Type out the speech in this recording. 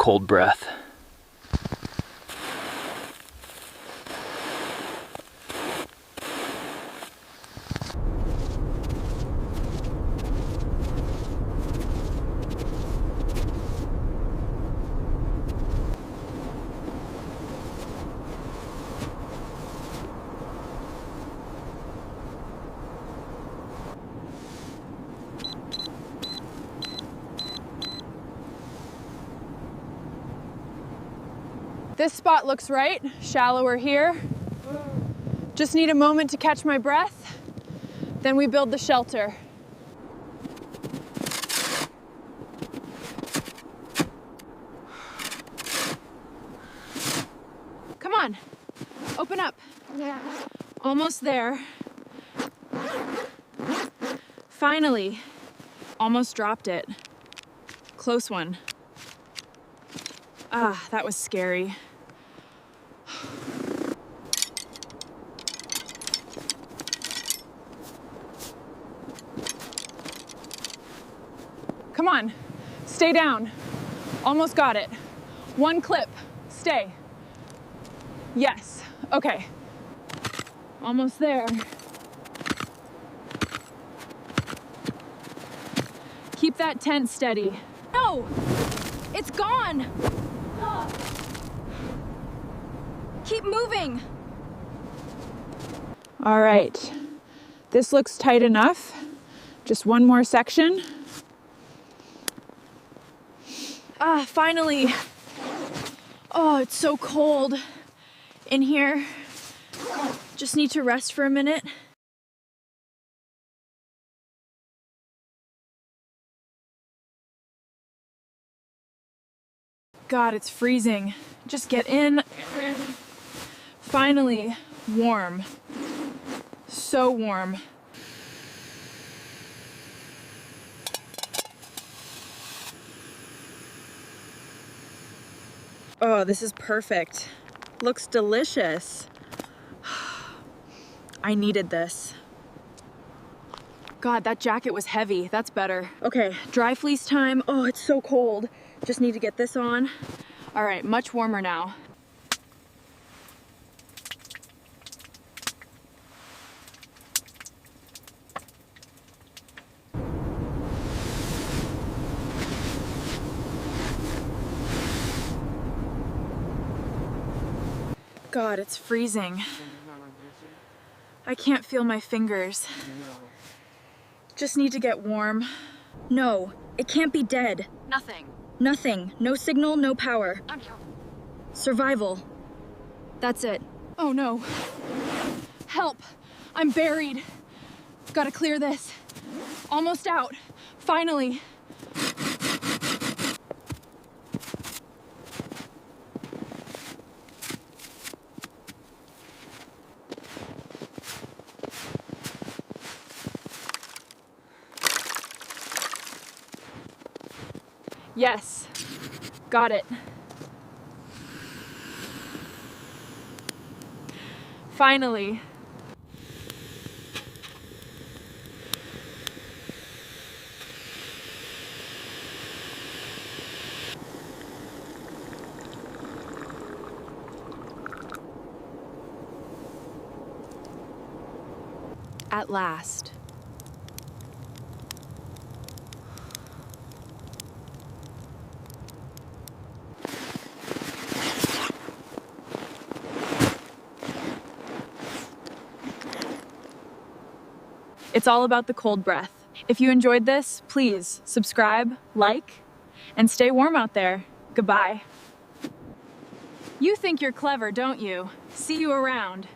cold breath. This spot looks right, shallower here. Just need a moment to catch my breath. Then we build the shelter. Come on, open up. Yeah. Almost there. Finally, almost dropped it. Close one. Ah, that was scary. Come on, stay down. Almost got it. One clip, stay. Yes, okay. Almost there. Keep that tent steady. No, it's gone. Keep moving. All right, this looks tight enough. Just one more section. Ah, finally. Oh, it's so cold in here. Just need to rest for a minute. God, it's freezing. Just get in. Finally, warm. So warm. Oh, this is perfect. Looks delicious. I needed this. God, that jacket was heavy. That's better. Okay, dry fleece time. Oh, it's so cold. Just need to get this on. All right, much warmer now. God, it's freezing. I can't feel my fingers. Just need to get warm. No, it can't be dead. Nothing. Nothing. No signal, no power. Survival. That's it. Oh no. Help. I'm buried. Gotta clear this. Almost out. Finally. Yes, got it. Finally. At last. It's all about the cold breath. If you enjoyed this, please subscribe, like, and stay warm out there. Goodbye. You think you're clever, don't you? See you around.